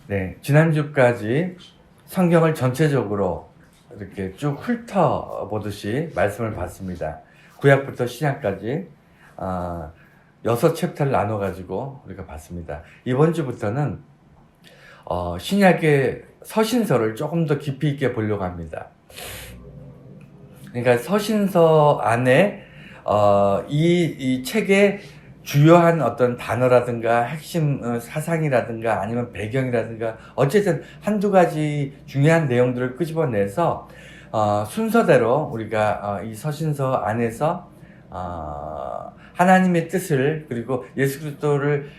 네, 지난주까지 성경을 전체적으로 이렇게 쭉 훑어보듯이 말씀을 봤습니다. 구약부터 신약까지 6챕터를 나눠가지고 우리가 봤습니다. 이번 주부터는 신약의 서신서를 조금 더 깊이 있게 보려고 합니다. 그러니까 서신서 안에 이 책의 주요한 어떤 단어라든가 핵심 사상이라든가 아니면 배경이라든가 어쨌든 한두 가지 중요한 내용들을 끄집어내서 순서대로 우리가 이 서신서 안에서 하나님의 뜻을 그리고 예수 그리스도를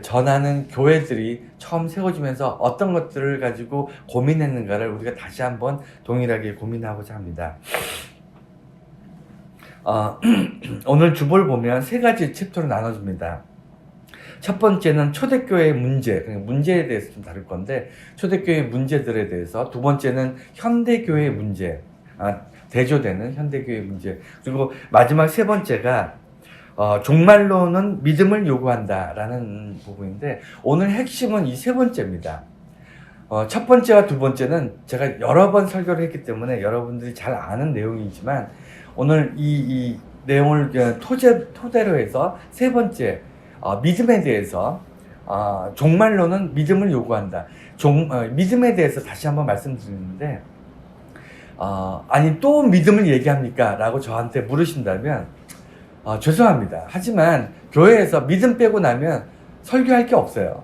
전하는 교회들이 처음 세워지면서 어떤 것들을 가지고 고민했는가를 우리가 다시 한번 동일하게 고민하고자 합니다. 오늘 주보를 보면 세 가지 챕터로 나눠집니다. 첫 번째는 초대교회의 문제, 문제에 대해서 좀 다룰 건데, 초대교회의 문제들에 대해서. 두 번째는 현대교회의 문제, 대조되는 현대교회의 문제. 그리고 마지막 세 번째가, 종말론은 믿음을 요구한다라는 부분인데, 오늘 핵심은 이 세 번째입니다. 첫 번째와 두 번째는 제가 여러 번 설교를 했기 때문에 여러분들이 잘 아는 내용이지만, 오늘 이 내용을 토대로 해서 세 번째, 믿음에 대해서, 종말론은 믿음을 요구한다. 믿음에 대해서 다시 한번 말씀드리는데, 아니, 또 믿음을 얘기합니까? 라고 저한테 물으신다면, 죄송합니다. 하지만, 교회에서 믿음 빼고 나면 설교할 게 없어요.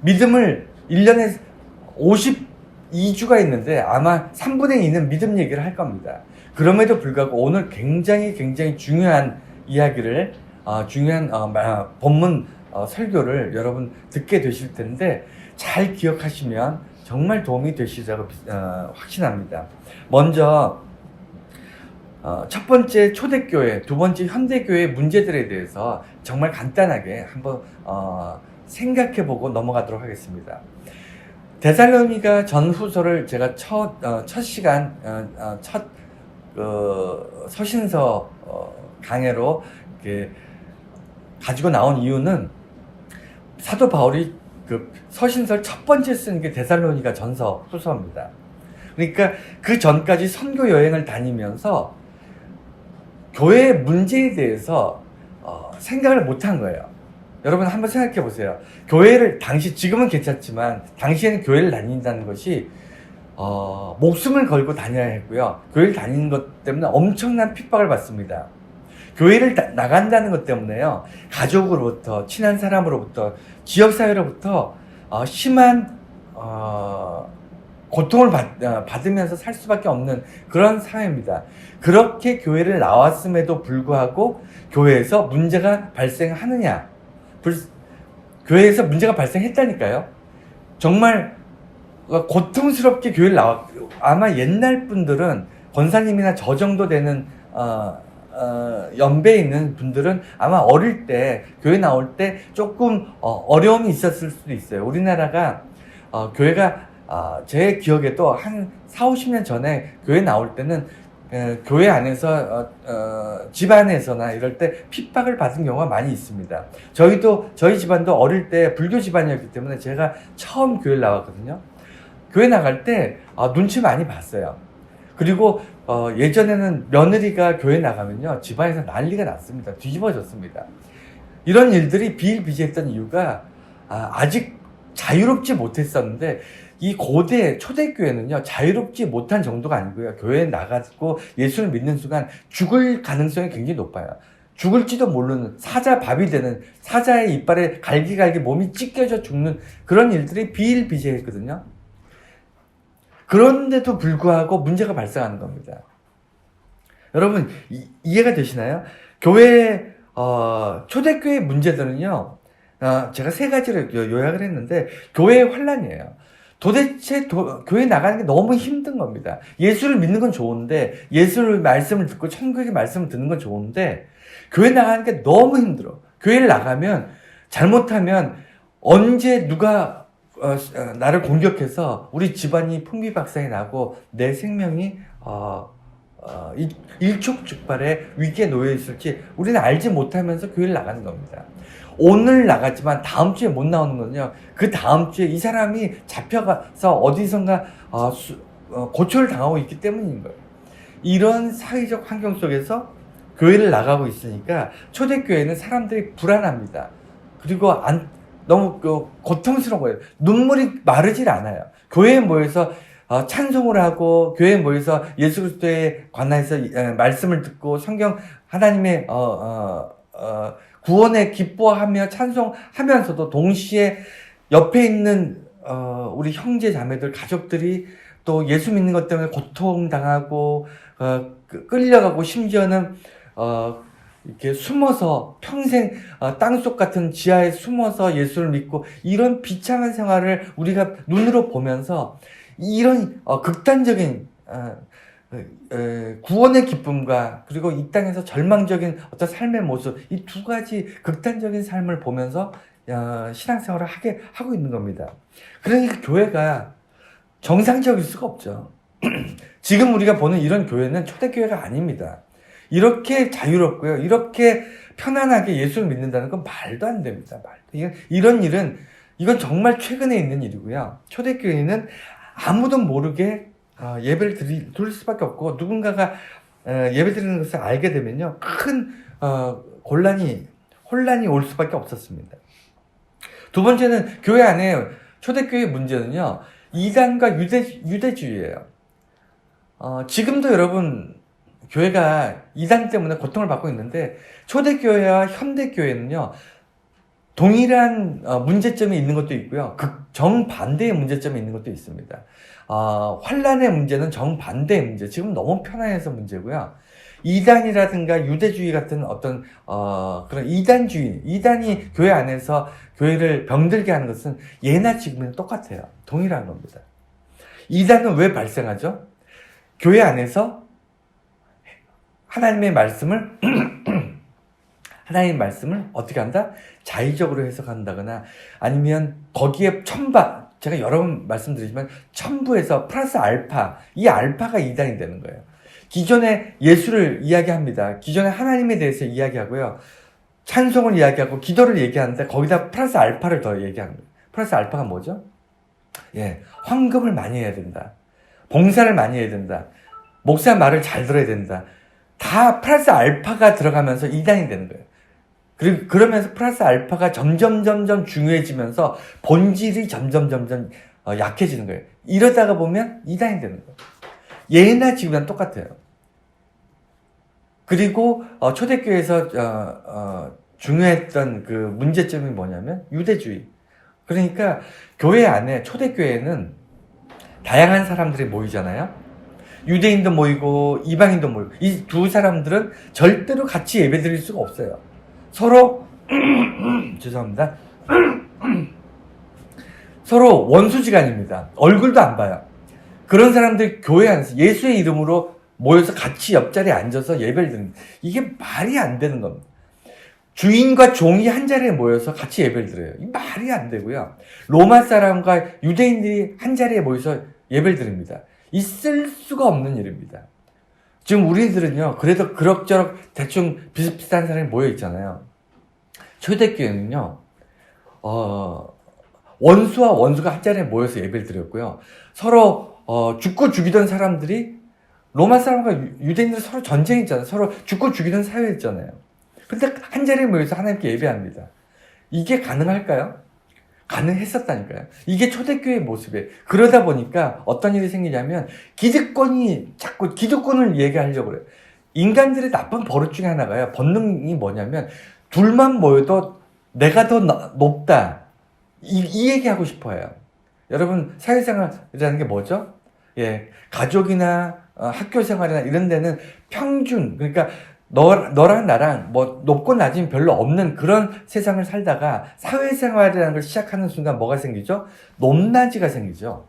믿음을 1년에 52주가 있는데 아마 3분의 2는 믿음 얘기를 할 겁니다. 그럼에도 불구하고 오늘 굉장히 중요한 이야기를 중요한 본문 설교를 여러분 듣게 되실 텐데 잘 기억하시면 정말 도움이 되시리라고 확신합니다. 먼저 첫 번째 초대교회, 두 번째 현대교회의 문제들에 대해서 정말 간단하게 한번 생각해보고 넘어가도록 하겠습니다. 데살로니가 전후서를 제가 첫 시간, 서신서 강해로 이렇게 가지고 나온 이유는 사도 바울이 그 서신서를 첫 번째 쓴 게 데살로니가 전서 후서입니다. 그러니까 그 전까지 선교 여행을 다니면서 교회의 문제에 대해서 생각을 못한 거예요. 여러분 한번 생각해 보세요. 교회를 지금은 괜찮지만 당시에는 교회를 다닌다는 것이 목숨을 걸고 다녀야 했고요. 교회를 다니는 것 때문에 엄청난 핍박을 받습니다. 교회를 나간다는 것 때문에요. 가족으로부터, 친한 사람으로부터, 지역사회로부터 심한 고통을 받으면서 살 수밖에 없는 그런 사회입니다. 그렇게 교회를 나왔음에도 불구하고 교회에서 문제가 발생하느냐? 교회에서 문제가 발생했다니까요. 정말 고통스럽게 교회를 아마 옛날 분들은 권사님이나 저 정도 되는 연배에 있는 분들은 아마 어릴 때 교회 나올 때 조금 어려움이 있었을 수도 있어요. 우리나라가 교회가 제 기억에도 한 40-50년 전에 교회 나올 때는 교회 안에서 집 안에서나 이럴 때 핍박을 받은 경우가 많이 있습니다. 저희 집안도 어릴 때 불교 집안이었기 때문에 제가 처음 교회를 나왔거든요. 교회 나갈 때 눈치 많이 봤어요. 그리고 예전에는 며느리가 교회 나가면요 집안에서 난리가 났습니다. 뒤집어졌습니다. 이런 일들이 비일비재했던 이유가 아직 자유롭지 못했었는데 이 고대 초대교회는요 자유롭지 못한 정도가 아니고요. 교회에 나가고 예수를 믿는 순간 죽을 가능성이 굉장히 높아요. 죽을지도 모르는 밥이 되는 사자의 이빨에 갈기갈기 몸이 찢겨져 죽는 그런 일들이 비일비재했거든요. 그런데도 불구하고 문제가 발생하는 겁니다. 여러분 이해가 되시나요? 교회 초대교회 문제들은요 제가 세 가지를 요약을 했는데 교회의 환란이에요. 도대체 교회 나가는 게 너무 힘든 겁니다. 예수를 믿는 건 좋은데 예수의 말씀을 듣고 천국의 말씀을 듣는 건 좋은데 교회 나가는 게 너무 힘들어. 교회를 나가면 잘못하면 언제 누가 나를 공격해서 우리 집안이 풍비박산이 나고 내 생명이 일촉즉발의 위기에 놓여 있을지 우리는 알지 못하면서 교회를 나가는 겁니다. 오늘 나갔지만 다음 주에 못 나오는 거는요. 그 다음 주에 이 사람이 잡혀가서 어디선가 고초를 당하고 있기 때문인 거예요. 이런 사회적 환경 속에서 교회를 나가고 있으니까 초대교회는 사람들이 불안합니다. 그리고 너무 고통스러운 거예요. 눈물이 마르질 않아요. 교회에 모여서 찬송을 하고 교회에 모여서 예수 그리스도에 관해서 말씀을 듣고 성경 하나님의 구원에 기뻐하며 찬송하면서도 동시에 옆에 있는 우리 형제 자매들 가족들이 또 예수 믿는 것 때문에 고통당하고 끌려가고 심지어는 이렇게 숨어서 평생 땅속 같은 지하에 숨어서 예수를 믿고 이런 비참한 생활을 우리가 눈으로 보면서 이런 극단적인 구원의 기쁨과 그리고 이 땅에서 절망적인 어떤 삶의 모습, 이 두 가지 극단적인 삶을 보면서 신앙생활을 하고 있는 겁니다. 그러니까 교회가 정상적일 수가 없죠. 지금 우리가 보는 이런 교회는 초대교회가 아닙니다. 이렇게 자유롭고요. 이렇게 편안하게 예수를 믿는다는 건 말도 안 됩니다. 이런 일은 이건 정말 최근에 있는 일이고요. 초대교회는 아무도 모르게 예배를 드릴 수밖에 없고 누군가가 예배 드리는 것을 알게 되면요. 큰 혼란이 올 수밖에 없었습니다. 두 번째는 교회 안에 초대교회 문제는요. 이단과 유대주의예요. 지금도 여러분 교회가 이단 때문에 고통을 받고 있는데 초대교회와 현대교회는요. 동일한 문제점이 있는 것도 있고요. 정반대의 문제점이 있는 것도 있습니다. 환란의 문제는 정반대의 문제. 지금 너무 편안해서 문제고요. 이단이라든가 유대주의 같은 어떤 그런 이단이 교회 안에서 교회를 병들게 하는 것은 예나 지금이나 똑같아요. 동일한 겁니다. 이단은 왜 발생하죠? 교회 안에서 하나님의 말씀을 어떻게 한다? 자의적으로 해석한다거나 아니면 거기에 제가 여러 번 말씀드리지만 첨부해서 플러스 알파, 이 알파가 이단이 되는 거예요. 기존에 예수를 이야기합니다. 기존에 하나님에 대해서 이야기하고요. 찬송을 이야기하고 기도를 얘기하는데 거기다 플러스 알파를 더 얘기하는 거예요. 플러스 알파가 뭐죠? 헌금을 많이 해야 된다. 봉사를 많이 해야 된다. 목사 말을 잘 들어야 된다. 다 플러스 알파가 들어가면서 이단이 되는 거예요. 그리고 그러면서 플러스 알파가 점점 중요해지면서 본질이 점점 약해지는 거예요. 이러다가 보면 이단이 되는 거예요. 예나 지금이랑 똑같아요. 그리고 초대교회에서 중요했던 그 문제점이 뭐냐면 유대주의. 그러니까 교회 안에 초대교회는 다양한 사람들이 모이잖아요. 유대인도 모이고 이방인도 모이고 이 두 사람들은 절대로 같이 예배드릴 수가 없어요. 서로 죄송합니다. 서로 원수지간입니다. 얼굴도 안 봐요. 그런 사람들 교회 안에서 예수의 이름으로 모여서 같이 옆자리에 앉아서 예배를 드는 이게 말이 안 되는 겁니다. 주인과 종이 한 자리에 모여서 같이 예배를 드려요. 이 말이 안 되고요. 로마 사람과 유대인들이 한 자리에 모여서 예배를 드립니다. 있을 수가 없는 일입니다. 지금 우리들은요, 그래도 그럭저럭 대충 비슷비슷한 사람이 모여 있잖아요. 초대교회는요, 원수와 원수가 한 자리에 모여서 예배를 드렸고요. 서로, 죽고 죽이던 사람들이, 로마 사람과 유대인들 서로 전쟁했잖아요. 서로 죽고 죽이던 사회였잖아요. 근데 한 자리에 모여서 하나님께 예배합니다. 이게 가능할까요? 가능했었다니까요. 이게 초대교회의 모습이에요. 그러다 보니까 어떤 일이 생기냐면 기득권이 자꾸 기득권을 얘기하려고 그래요. 인간들의 나쁜 버릇 중에 하나가요. 본능이 뭐냐면 둘만 모여도 내가 더 높다. 이 얘기하고 싶어요. 여러분 사회생활이라는 게 뭐죠? 가족이나 학교 생활이나 이런 데는 평균 그러니까 너랑 나랑 뭐 높고 낮은 별로 없는 그런 세상을 살다가 사회생활이라는 걸 시작하는 순간 뭐가 생기죠? 높낮이가 생기죠.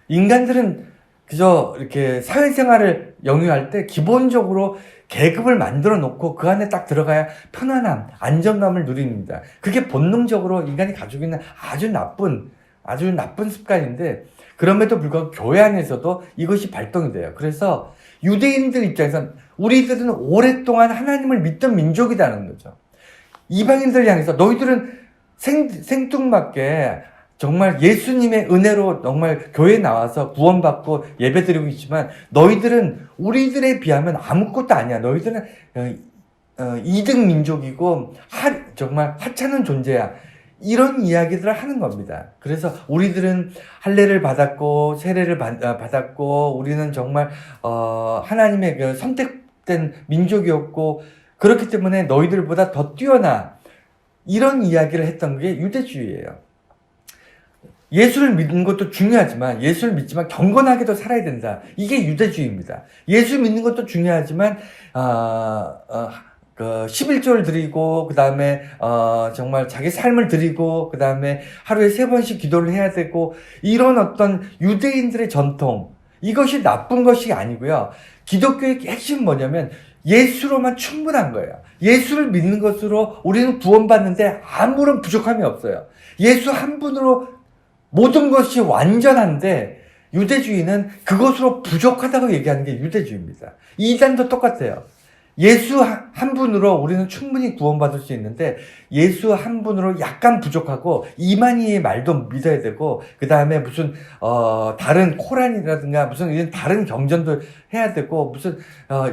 인간들은 그저 이렇게 사회생활을 영위할 때 기본적으로 계급을 만들어 놓고 그 안에 딱 들어가야 편안함, 안정감을 누립니다. 그게 본능적으로 인간이 가지고 있는 아주 나쁜 습관인데 그럼에도 불구하고 교회 안에서도 이것이 발동이 돼요. 그래서 유대인들 입장에선 우리들은 오랫동안 하나님을 믿던 민족이라는 거죠. 이방인들 향해서 너희들은 생뚱맞게 정말 예수님의 은혜로 정말 교회에 나와서 구원받고 예배드리고 있지만 너희들은 우리들에 비하면 아무것도 아니야. 너희들은 2등 민족이고 정말 하찮은 존재야. 이런 이야기들을 하는 겁니다. 그래서 우리들은 할례를 받았고 세례를 받았고 우리는 정말 하나님의 그 선택된 민족이었고 그렇기 때문에 너희들보다 더 뛰어나, 이런 이야기를 했던 게 유대주의예요. 예수를 믿는 것도 중요하지만 예수를 믿지만 경건하게도 살아야 된다. 이게 유대주의입니다. 예수 믿는 것도 중요하지만 11조를 드리고 그 다음에 정말 자기 삶을 드리고 그 다음에 하루에 3번씩 기도를 해야 되고, 이런 어떤 유대인들의 전통, 이것이 나쁜 것이 아니고요. 기독교의 핵심은 뭐냐면 예수로만 충분한 거예요. 예수를 믿는 것으로 우리는 구원받는데 아무런 부족함이 없어요. 예수 한 분으로 모든 것이 완전한데 유대주의는 그것으로 부족하다고 얘기하는 게 유대주의입니다. 이단도 똑같아요. 예수 한 분으로 우리는 충분히 구원받을 수 있는데 예수 한 분으로 약간 부족하고 이만희의 말도 믿어야 되고 그 다음에 무슨 다른 코란이라든가 무슨 이런 다른 경전도 해야 되고 무슨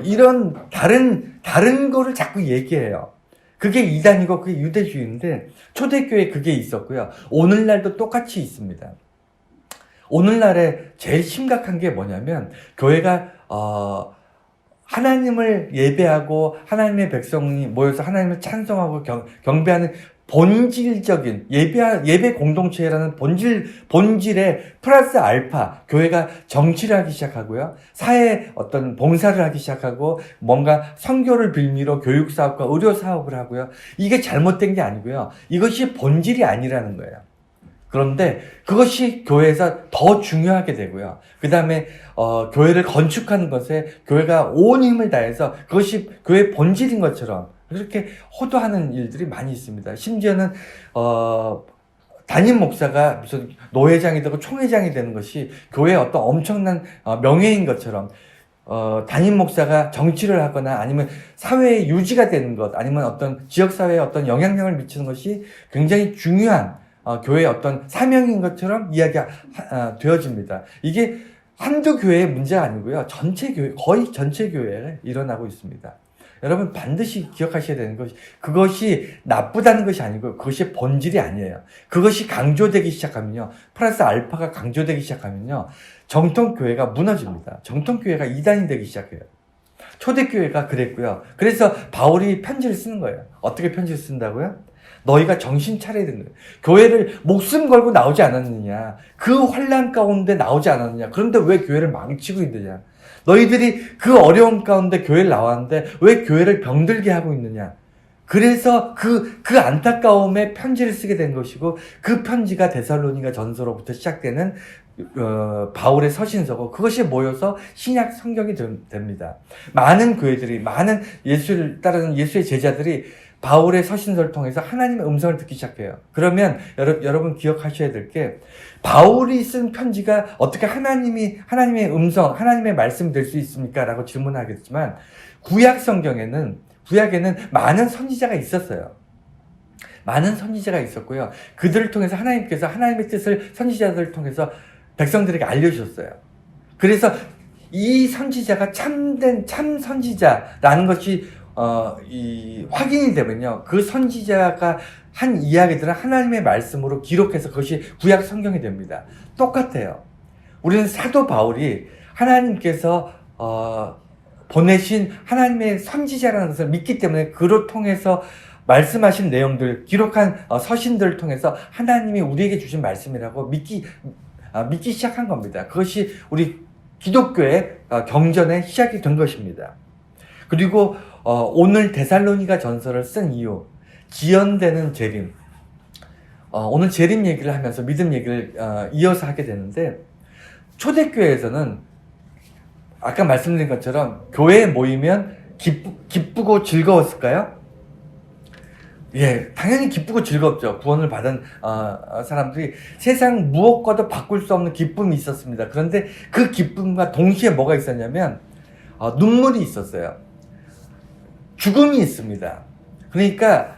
이런 다른 거를 자꾸 얘기해요. 그게 이단이고 그게 유대주의인데 초대교회에 그게 있었고요. 오늘날도 똑같이 있습니다. 오늘날에 제일 심각한 게 뭐냐면 교회가 하나님을 예배하고 하나님의 백성이 모여서 하나님을 찬송하고 경배하는 본질적인 예배 공동체라는 본질의 플러스 알파, 교회가 정치를 하기 시작하고요. 사회 어떤 봉사를 하기 시작하고 뭔가 선교를 빌미로 교육 사업과 의료 사업을 하고요. 이게 잘못된 게 아니고요. 이것이 본질이 아니라는 거예요. 그런데 그것이 교회에서 더 중요하게 되고요. 그 다음에 교회를 건축하는 것에 교회가 온 힘을 다해서 그것이 교회의 본질인 것처럼 그렇게 호도하는 일들이 많이 있습니다. 심지어는 담임 목사가 무슨 노회장이 되고 총회장이 되는 것이 교회의 어떤 엄청난 명예인 것처럼 담임 목사가 정치를 하거나 아니면 사회의 유지가 되는 것, 아니면 어떤 지역사회에 어떤 영향력을 미치는 것이 굉장히 중요한 교회의 어떤 사명인 것처럼 되어집니다. 이게 한두 교회의 문제가 아니고요. 전체 교회, 거의 전체 교회에 일어나고 있습니다. 여러분 반드시 기억하셔야 되는 것이, 그것이 나쁘다는 것이 아니고 그것이 본질이 아니에요. 그것이 강조되기 시작하면요, 플러스 알파가 강조되기 시작하면요, 정통교회가 무너집니다. 정통교회가 이단이 되기 시작해요. 초대교회가 그랬고요. 그래서 바울이 편지를 쓰는 거예요. 어떻게 편지를 쓴다고요? 너희가 정신 차려야 되는 거예요. 교회를 목숨 걸고 나오지 않았느냐, 그 환난 가운데 나오지 않았느냐, 그런데 왜 교회를 망치고 있느냐, 너희들이 그 어려움 가운데 교회를 나왔는데 왜 교회를 병들게 하고 있느냐. 그래서 그 안타까움에 편지를 쓰게 된 것이고, 그 편지가 데살로니가 전서로부터 시작되는 바울의 서신서고, 그것이 모여서 신약 성경이 됩니다. 많은 교회들이, 많은 예수를 따르는 예수의 제자들이 바울의 서신서를 통해서 하나님의 음성을 듣기 시작해요. 그러면 여러분 기억하셔야 될 게, 바울이 쓴 편지가 어떻게 하나님의 음성, 하나님의 말씀이 될 수 있습니까? 라고 질문하겠지만, 구약에는 많은 선지자가 있었어요. 많은 선지자가 있었고요. 그들을 통해서 하나님께서 하나님의 뜻을 선지자들을 통해서 백성들에게 알려주셨어요. 그래서 이 선지자가 참 선지자라는 것이 확인이 되면요, 그 선지자가 한 이야기들은 하나님의 말씀으로 기록해서 그것이 구약 성경이 됩니다. 똑같아요. 우리는 사도 바울이 하나님께서 보내신 하나님의 선지자라는 것을 믿기 때문에 그를 통해서 말씀하신 내용들, 기록한 서신들을 통해서 하나님이 우리에게 주신 말씀이라고 믿기 시작한 겁니다. 그것이 우리 기독교의 경전의 시작이 된 것입니다. 그리고 오늘 데살로니가 전서를 쓴 이유, 지연되는 재림. 오늘 재림 얘기를 하면서 믿음 얘기를 이어서 하게 되는데, 초대교회에서는 아까 말씀드린 것처럼 교회에 모이면 기쁘고 즐거웠을까요? 예, 당연히 기쁘고 즐겁죠. 구원을 받은 사람들이 세상 무엇과도 바꿀 수 없는 기쁨이 있었습니다. 그런데 그 기쁨과 동시에 뭐가 있었냐면 눈물이 있었어요. 죽음이 있습니다. 그러니까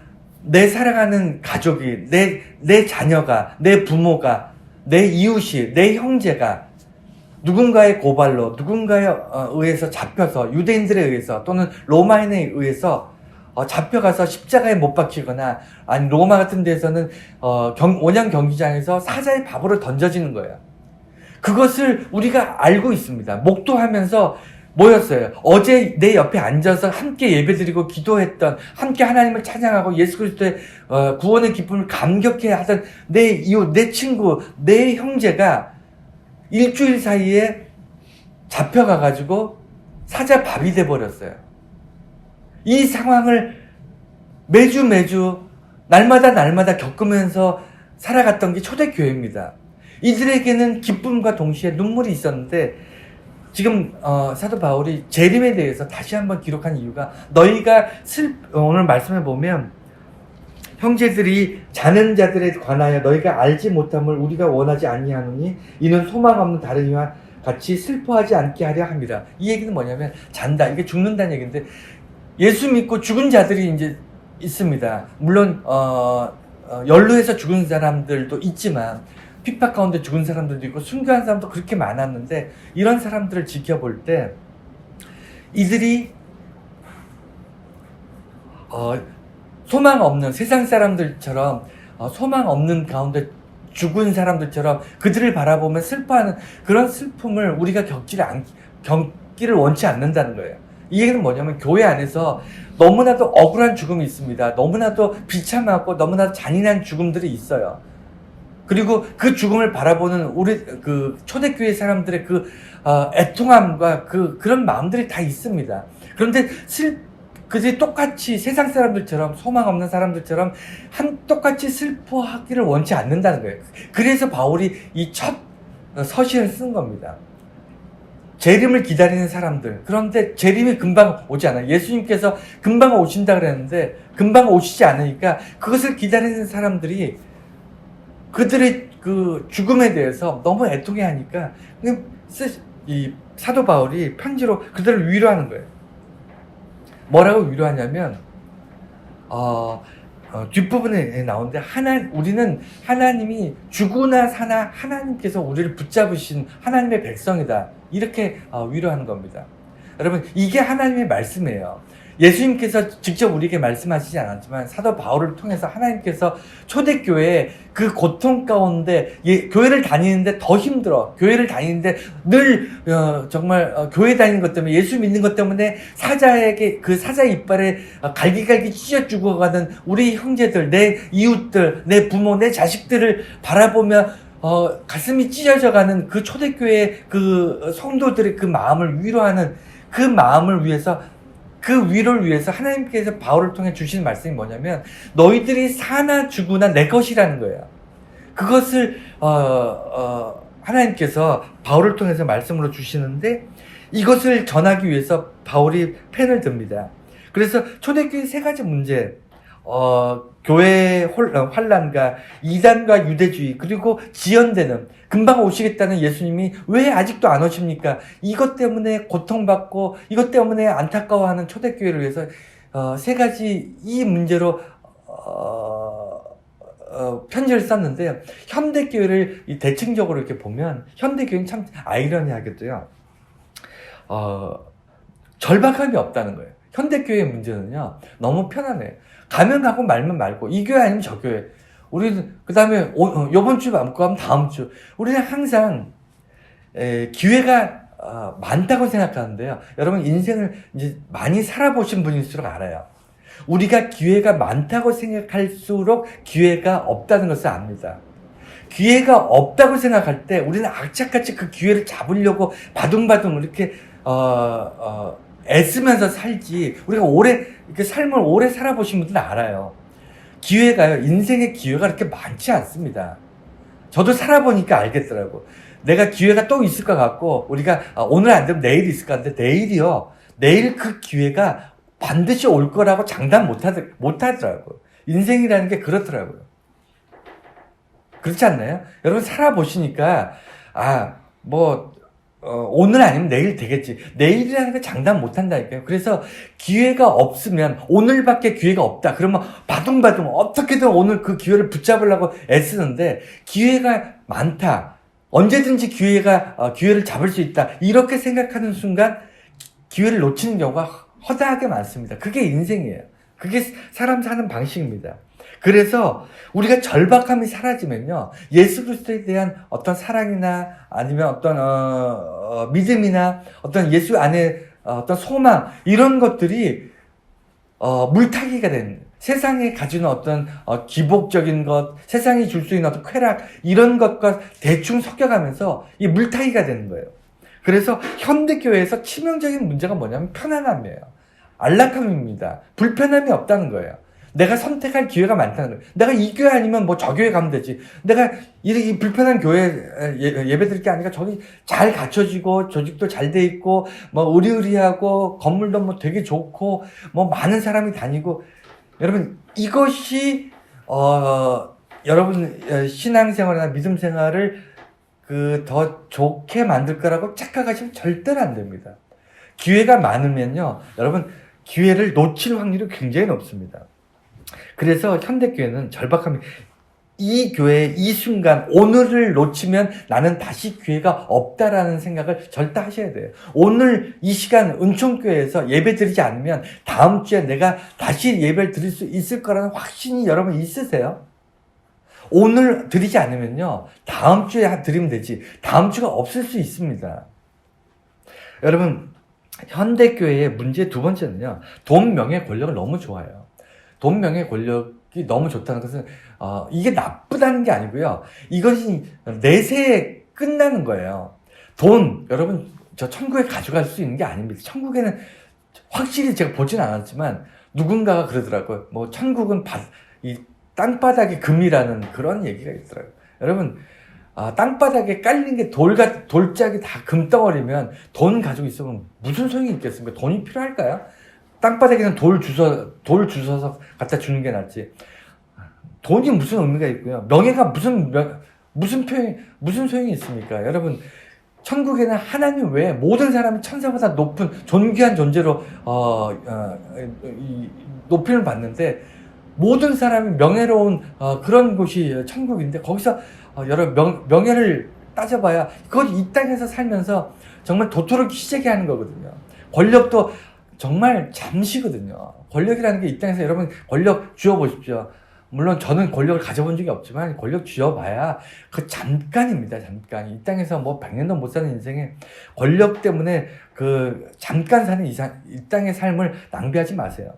내 사랑하는 가족이, 내 자녀가, 내 부모가, 내 이웃이, 내 형제가 누군가의 고발로, 누군가에 의해서 잡혀서, 유대인들에 의해서 또는 로마인에 의해서 잡혀가서 십자가에 못 박히거나, 아니 로마 같은 데서는 원형 경기장에서 사자의 밥으로 던져지는 거예요. 그것을 우리가 알고 있습니다. 목도하면서 모였어요. 어제 내 옆에 앉아서 함께 예배드리고 기도했던, 함께 하나님을 찬양하고 예수 그리스도의 구원의 기쁨을 감격해 하던 내 이웃, 내 친구, 내 형제가 일주일 사이에 잡혀가가지고 사자 밥이 돼버렸어요. 이 상황을 매주 날마다 겪으면서 살아갔던 게 초대교회입니다. 이들에게는 기쁨과 동시에 눈물이 있었는데, 지금 사도 바울이 재림에 대해서 다시 한번 기록한 이유가, 너희가 오늘 말씀해 보면 형제들이 자는 자들에 관하여 너희가 알지 못함을 우리가 원하지 아니하노니 이는 소망 없는 다른 이와 같이 슬퍼하지 않게 하려 합니다. 이 얘기는 뭐냐면, 잔다, 이게 죽는다는 얘기인데, 예수 믿고 죽은 자들이 이제 있습니다. 물론 연루해서 죽은 사람들도 있지만 핍박 가운데 죽은 사람들도 있고 순교한 사람도 그렇게 많았는데, 이런 사람들을 지켜볼 때 이들이 소망 없는 세상 사람들처럼 소망 없는 가운데 죽은 사람들처럼 그들을 바라보면 슬퍼하는 그런 슬픔을 우리가 겪기를 원치 않는다는 거예요. 이 얘기는 뭐냐면, 교회 안에서 너무나도 억울한 죽음이 있습니다. 너무나도 비참하고 너무나도 잔인한 죽음들이 있어요. 그리고 그 죽음을 바라보는 우리 초대교회 사람들의 애통함과 그런 마음들이 다 있습니다. 그런데 그들이 똑같이 세상 사람들처럼, 소망 없는 사람들처럼 똑같이 슬퍼하기를 원치 않는다는 거예요. 그래서 바울이 이 첫 서신을 쓴 겁니다. 재림을 기다리는 사람들. 그런데 재림이 금방 오지 않아요. 예수님께서 금방 오신다 그랬는데 금방 오시지 않으니까 그것을 기다리는 사람들이 그들의 죽음에 대해서 너무 애통해하니까 이 사도 바울이 편지로 그들을 위로하는 거예요. 뭐라고 위로하냐면, 뒷부분에 나오는데, 우리는 하나님이 죽으나 사나 하나님께서 우리를 붙잡으신 하나님의 백성이다, 이렇게 위로하는 겁니다. 여러분, 이게 하나님의 말씀이에요. 예수님께서 직접 우리에게 말씀하시지 않았지만 사도 바울을 통해서 하나님께서 초대교회의 그 고통 가운데, 교회를 다니는데 더 힘들어, 교회를 다니는데 늘 정말 교회 다니는 것 때문에, 예수 믿는 것 때문에 사자에게, 그 사자의 이빨에 갈기갈기 찢어 죽어가는 우리 형제들, 내 이웃들, 내 부모, 내 자식들을 바라보며 가슴이 찢어져가는 그 초대교회의 그 성도들의 그 마음을 위로하는, 그 마음을 위해서, 그 위로를 위해서 하나님께서 바울을 통해 주시는 말씀이 뭐냐면, 너희들이 사나 죽으나 내 것이라는 거예요. 그것을 하나님께서 바울을 통해서 말씀으로 주시는데, 이것을 전하기 위해서 바울이 펜을 듭니다. 그래서 초대교회 세 가지 문제, 교회의 환란과 이단과 유대주의, 그리고 지연되는, 금방 오시겠다는 예수님이 왜 아직도 안 오십니까? 이것 때문에 고통받고 이것 때문에 안타까워하는 초대교회를 위해서 세 가지 이 문제로 편지를 썼는데, 현대교회를 대칭적으로 이렇게 보면 현대교회는 참 아이러니하게도요, 절박함이 없다는 거예요. 현대교회의 문제는요, 너무 편안해요. 가면 가고 말면 말고, 이 교회 아니면 저 교회. 우리는 그 다음에 요번 주 남고 하면 다음 주. 우리는 항상 기회가 많다고 생각하는데요. 여러분, 인생을 이제 많이 살아보신 분일수록 알아요. 우리가 기회가 많다고 생각할수록 기회가 없다는 것을 압니다. 기회가 없다고 생각할 때 우리는 악착같이 그 기회를 잡으려고 바둥바둥 이렇게 애쓰면서 살지, 우리가 이렇게 삶을 오래 살아보신 분들은 알아요. 기회가요, 인생의 기회가 그렇게 많지 않습니다. 저도 살아보니까 알겠더라고. 내가 기회가 또 있을 것 같고, 우리가 오늘 안 되면 내일 있을 것 같은데, 내일 그 기회가 반드시 올 거라고 장담 못 하더라고요. 인생이라는 게 그렇더라고요. 그렇지 않나요? 여러분, 살아보시니까, 오늘 아니면 내일 되겠지. 내일이라는 게 장담 못 한다니까요. 그래서 기회가 없으면, 오늘밖에 기회가 없다. 그러면 바둥바둥 어떻게든 오늘 그 기회를 붙잡으려고 애쓰는데, 기회가 많다. 언제든지 기회를 잡을 수 있다. 이렇게 생각하는 순간, 기회를 놓치는 경우가 허다하게 많습니다. 그게 인생이에요. 그게 사람 사는 방식입니다. 그래서 우리가 절박함이 사라지면요, 예수 그리스도에 대한 어떤 사랑이나 아니면 어떤 믿음이나 어떤 예수 안에 어떤 소망, 이런 것들이 물타기가 되는, 세상에 가지는 어떤 기복적인 것, 세상이 줄 수 있는 어떤 쾌락, 이런 것과 대충 섞여가면서 이 물타기가 되는 거예요. 그래서 현대교회에서 치명적인 문제가 뭐냐면 편안함이에요. 안락함입니다. 불편함이 없다는 거예요. 내가 선택할 기회가 많다는 거예요. 내가 이 교회 아니면 뭐 저 교회 가면 되지. 내가 이 불편한 교회 예배 드릴 게 아니라 저기 잘 갖춰지고 조직도 잘 돼 있고 뭐 의리의리하고 건물도 뭐 되게 좋고 뭐 많은 사람이 다니고, 여러분 이것이 여러분 신앙생활이나 믿음 생활을 더 좋게 만들 거라고 착각하시면 절대로 안 됩니다. 기회가 많으면요, 여러분 기회를 놓칠 확률이 굉장히 높습니다. 그래서 현대교회는 절박함이, 이 교회 이 순간 오늘을 놓치면 나는 다시 기회가 없다라는 생각을 절대 하셔야 돼요. 오늘 이 시간 은총교회에서 예배 드리지 않으면 다음 주에 내가 다시 예배를 드릴 수 있을 거라는 확신이 여러분 있으세요? 오늘 드리지 않으면요, 다음 주에 드리면 되지. 다음 주가 없을 수 있습니다. 여러분, 현대교회의 문제 두 번째는요, 돈, 명예, 권력을 너무 좋아해요. 돈, 명예, 권력이 너무 좋다는 것은 이게 나쁘다는 게 아니고요, 이것이 내세에 끝나는 거예요. 돈, 여러분 저 천국에 가져갈 수 있는 게 아닙니다. 천국에는 확실히 제가 보진 않았지만 누군가가 그러더라고요. 뭐 천국은 이 땅바닥에 금이라는 그런 얘기가 있더라고요. 여러분, 땅바닥에 깔린 게 돌짝이 다 금덩어리면 돈 가지고 있으면 무슨 소용이 있겠습니까? 돈이 필요할까요? 땅바닥에는 돌 주워서 갖다 주는 게 낫지. 돈이 무슨 의미가 있고요. 명예가 무슨 소용이 있습니까? 여러분, 천국에는 하나님 외에 모든 사람이 천사보다 높은 존귀한 존재로 높임을 받는데, 모든 사람이 명예로운 그런 곳이 천국인데, 거기서 여러 명예를 따져봐야 그건 이 땅에서 살면서 정말 도토록 희재게 하는 거거든요. 권력도 정말 잠시거든요. 권력이라는 게 이 땅에서, 여러분 권력 쥐어보십시오. 물론 저는 권력을 가져본 적이 없지만 권력 쥐어봐야 그 잠깐입니다. 잠깐. 이 땅에서 뭐 100년도 못 사는 인생에 권력 때문에 그 잠깐 사는 이 땅의 삶을 낭비하지 마세요.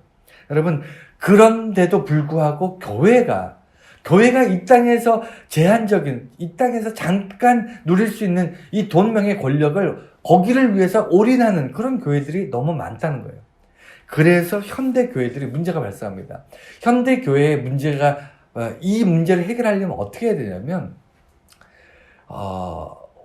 여러분, 그런데도 불구하고 교회가 이 땅에서 제한적인, 이 땅에서 잠깐 누릴 수 있는 이 돈, 명예, 권력을 거기를 위해서 올인하는 그런 교회들이 너무 많다는 거예요. 그래서 현대 교회들이 문제가 발생합니다. 현대 교회의 문제가, 이 문제를 해결하려면 어떻게 해야 되냐면,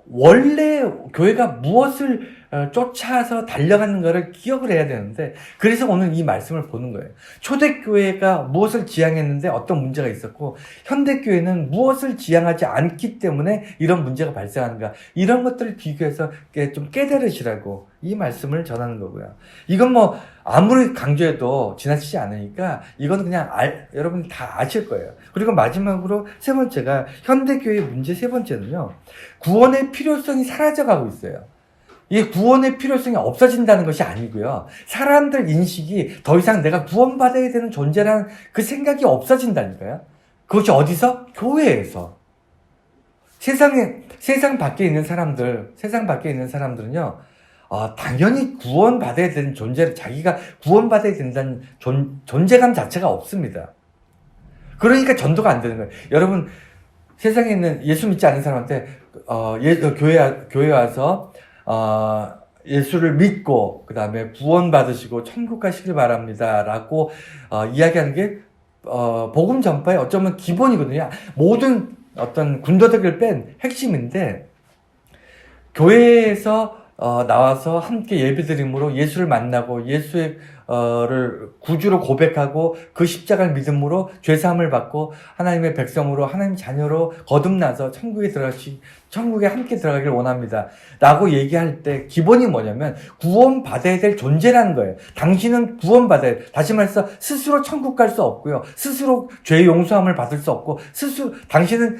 원래 교회가 무엇을 쫓아서 달려가는가를 기억을 해야 되는데, 그래서 오늘 이 말씀을 보는 거예요. 초대교회가 무엇을 지향했는데 어떤 문제가 있었고, 현대교회는 무엇을 지향하지 않기 때문에 이런 문제가 발생하는가, 이런 것들을 비교해서 좀 깨달으시라고 이 말씀을 전하는 거고요. 이건 뭐 아무리 강조해도 지나치지 않으니까 이건 그냥 여러분이 다 아실 거예요. 그리고 마지막으로 세 번째가, 현대교회의 문제 세 번째는요, 구원의 필요성이 사라져가고 있어요. 이 구원의 필요성이 없어진다는 것이 아니고요, 사람들 인식이 더 이상 내가 구원받아야 되는 존재라는 그 생각이 없어진다니까요. 그것이 어디서? 교회에서. 세상 밖에 있는 사람들은요, 당연히 구원받아야 되는 존재를, 자기가 구원받아야 된다는 존재감 자체가 없습니다. 그러니까 전도가 안 되는 거예요. 여러분, 세상에 있는 예수 믿지 않는 사람한테 교회 와서 예수를 믿고 그 다음에 구원 받으시고 천국 가시길 바랍니다 라고 이야기하는 게 복음 전파의 어쩌면 기본이거든요. 모든 어떤 군더더기를 뺀 핵심인데, 교회에서 나와서 함께 예배드림으로 예수를 만나고 예수의 를 구주로 고백하고 그 십자가를 믿음으로 죄사함을 받고 하나님의 백성으로 하나님 자녀로 거듭나서 천국에 함께 들어가길 원합니다. 라고 얘기할 때 기본이 뭐냐면 구원받아야 될 존재라는 거예요. 당신은 구원받아야 돼. 다시 말해서 스스로 천국 갈 수 없고요. 스스로 죄 용서함을 받을 수 없고 당신은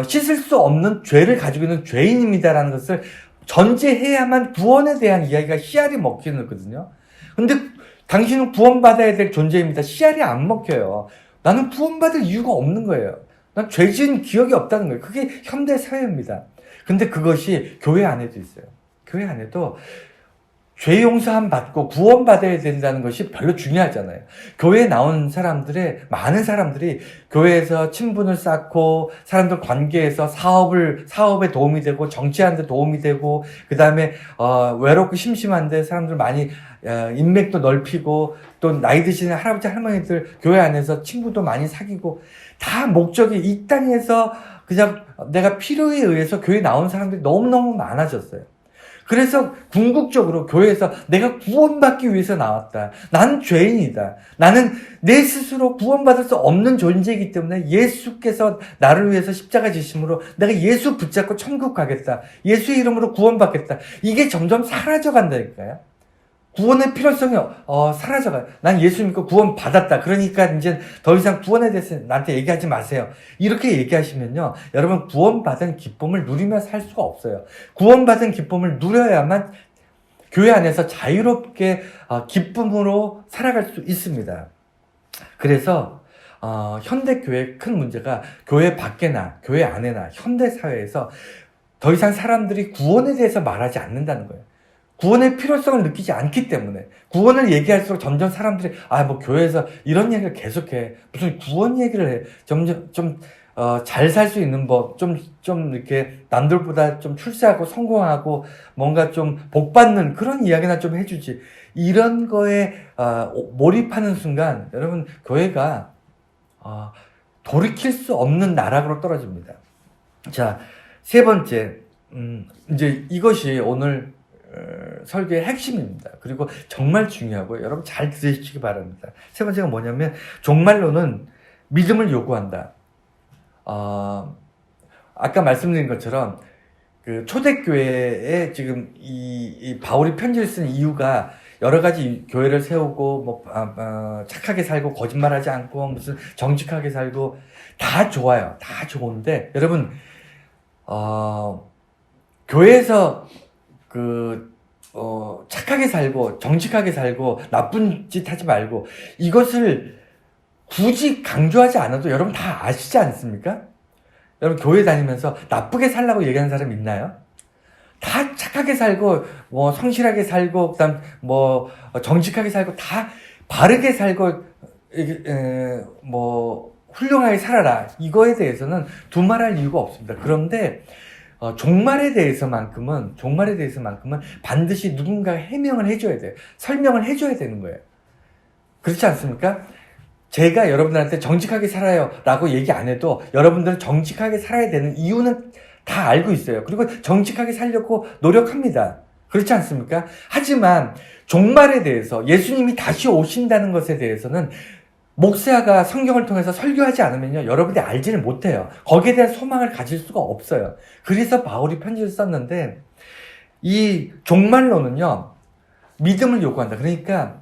씻을 수 없는 죄를 가지고 있는 죄인입니다라는 것을 전제해야만 구원에 대한 이야기가 씨알이 먹히는 거거든요. 근데 당신은 구원받아야 될 존재입니다. 씨알이 안 먹혀요. 나는 구원받을 이유가 없는 거예요. 난 죄 지은 기억이 없다는 거예요. 그게 현대 사회입니다. 근데 그것이 교회 안에도 있어요. 교회 안에도 죄 용서함 받고 구원받아야 된다는 것이 별로 중요하잖아요. 교회에 나온 많은 사람들이 교회에서 친분을 쌓고 사람들 관계에서 사업에 도움이 되고 정치하는 데 도움이 되고 그 다음에 외롭고 심심한데 사람들 많이 인맥도 넓히고 또 나이 드시는 할아버지 할머니들 교회 안에서 친구도 많이 사귀고 다 목적이 이 땅에서 그냥 내가 필요에 의해서 교회에 나온 사람들이 너무너무 많아졌어요. 그래서 궁극적으로 교회에서 내가 구원받기 위해서 나왔다. 나는 죄인이다. 나는 내 스스로 구원받을 수 없는 존재이기 때문에 예수께서 나를 위해서 십자가 지심으로 내가 예수 붙잡고 천국 가겠다. 예수의 이름으로 구원받겠다. 이게 점점 사라져간다니까요. 구원의 필요성이 사라져가요. 난 예수 믿고 구원 받았다. 그러니까 이제 더 이상 구원에 대해서 나한테 얘기하지 마세요. 이렇게 얘기하시면요. 여러분 구원받은 기쁨을 누리며 살 수가 없어요. 구원받은 기쁨을 누려야만 교회 안에서 자유롭게 기쁨으로 살아갈 수 있습니다. 그래서 현대 교회의 큰 문제가 교회 밖에나 교회 안에나 현대 사회에서 더 이상 사람들이 구원에 대해서 말하지 않는다는 거예요. 구원의 필요성을 느끼지 않기 때문에 구원을 얘기할수록 점점 사람들이 교회에서 이런 얘기를 계속해 무슨 구원 얘기를 해 점점 잘 살 수 있는 법 좀 이렇게 남들보다 좀 출세하고 성공하고 뭔가 좀 복받는 그런 이야기나 좀 해주지 이런 거에 몰입하는 순간 여러분 교회가 돌이킬 수 없는 나락으로 떨어집니다. 자, 세 번째 이제 이것이 오늘 설교의 핵심입니다. 그리고 정말 중요하고요. 여러분 잘 들으시기 바랍니다. 세 번째가 뭐냐면 종말론은 믿음을 요구한다. 아까 말씀드린 것처럼 그 초대교회에 지금 이 바울이 편지를 쓴 이유가 여러 가지 교회를 세우고 착하게 살고 거짓말하지 않고 무슨 정직하게 살고 다 좋아요. 다 좋은데 여러분 교회에서 착하게 살고, 정직하게 살고, 나쁜 짓 하지 말고, 이것을 굳이 강조하지 않아도 여러분 다 아시지 않습니까? 여러분 교회 다니면서 나쁘게 살라고 얘기하는 사람 있나요? 다 착하게 살고, 성실하게 살고, 그다음, 정직하게 살고, 다 바르게 살고, 훌륭하게 살아라. 이거에 대해서는 두말할 이유가 없습니다. 그런데, 종말에 대해서만큼은 반드시 누군가 해명을 해줘야 돼요. 설명을 해줘야 되는 거예요. 그렇지 않습니까? 제가 여러분들한테 정직하게 살아요 라고 얘기 안 해도 여러분들은 정직하게 살아야 되는 이유는 다 알고 있어요. 그리고 정직하게 살려고 노력합니다. 그렇지 않습니까? 하지만 종말에 대해서 예수님이 다시 오신다는 것에 대해서는 목사가 성경을 통해서 설교하지 않으면요, 여러분들이 알지를 못해요. 거기에 대한 소망을 가질 수가 없어요. 그래서 바울이 편지를 썼는데, 이 종말론은요, 믿음을 요구한다. 그러니까,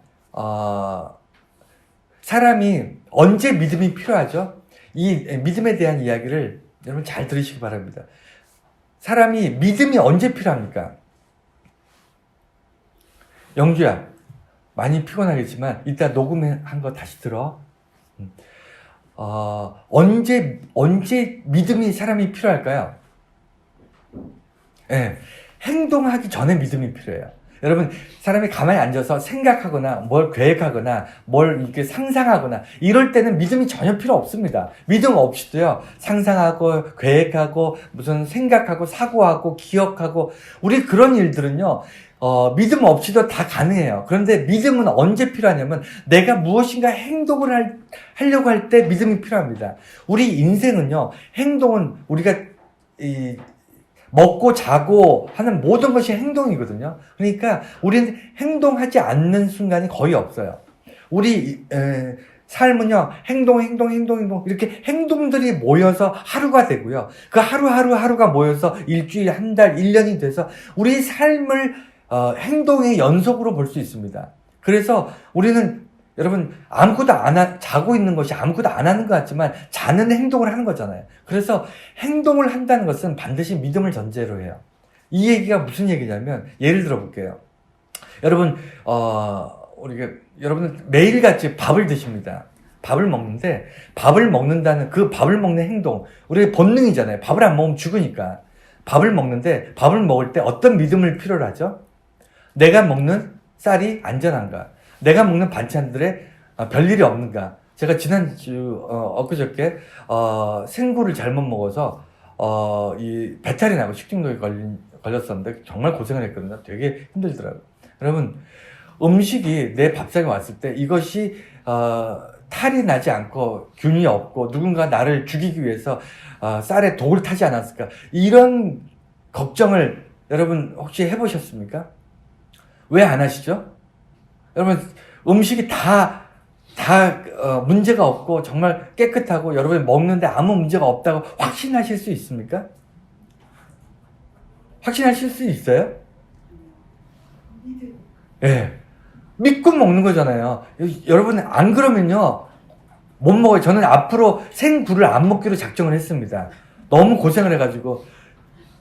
사람이 언제 믿음이 필요하죠? 이 믿음에 대한 이야기를 여러분 잘 들으시기 바랍니다. 사람이 믿음이 언제 필요합니까? 영주야, 많이 피곤하겠지만, 이따 녹음한 거 다시 들어. 언제 믿음이 사람이 필요할까요? 예, 행동하기 전에 믿음이 필요해요. 여러분, 사람이 가만히 앉아서 생각하거나 뭘 계획하거나 뭘 이렇게 상상하거나 이럴 때는 믿음이 전혀 필요 없습니다. 믿음 없이도요, 상상하고 계획하고 무슨 생각하고 사고하고 기억하고 우리 그런 일들은요, 믿음 없이도 다 가능해요. 그런데 믿음은 언제 필요하냐면 내가 무엇인가 행동을 하려고 할 때 믿음이 필요합니다. 우리 인생은요, 행동은 우리가 먹고 자고 하는 모든 것이 행동이거든요. 그러니까 우리는 행동하지 않는 순간이 거의 없어요. 우리 삶은요, 행동 이렇게 행동들이 모여서 하루가 되고요. 그 하루가 모여서 일주일, 한 달, 1년이 돼서 우리 삶을 행동의 연속으로 볼 수 있습니다. 그래서 우리는 여러분 아무것도 자고 있는 것이 아무것도 안 하는 것 같지만 자는 행동을 하는 거잖아요. 그래서 행동을 한다는 것은 반드시 믿음을 전제로 해요. 이 얘기가 무슨 얘기냐면 예를 들어 볼게요. 여러분 여러분은 매일같이 밥을 드십니다. 밥을 먹는데 밥을 먹는다는 그 밥을 먹는 행동 우리의 본능이잖아요. 밥을 안 먹으면 죽으니까. 밥을 먹는데 밥을 먹을 때 어떤 믿음을 필요로 하죠? 내가 먹는 쌀이 안전한가? 내가 먹는 반찬들에 별일이 없는가? 제가 지난주 엊그저께 생굴을 잘못 먹어서 이 배탈이 나고 식중독에 걸렸었는데 정말 고생을 했거든요. 되게 힘들더라고요. 여러분 음식이 내 밥상에 왔을 때 이것이 탈이 나지 않고 균이 없고 누군가 나를 죽이기 위해서 쌀에 독을 타지 않았을까? 이런 걱정을 여러분 혹시 해보셨습니까? 왜 안 하시죠? 여러분 음식이 다 문제가 없고 정말 깨끗하고 여러분이 먹는데 아무 문제가 없다고 확신하실 수 있습니까? 확신하실 수 있어요? 예. 네. 믿고 먹는 거잖아요. 여러분 안 그러면요 못 먹어요. 저는 앞으로 생굴을 안 먹기로 작정을 했습니다. 너무 고생을 해가지고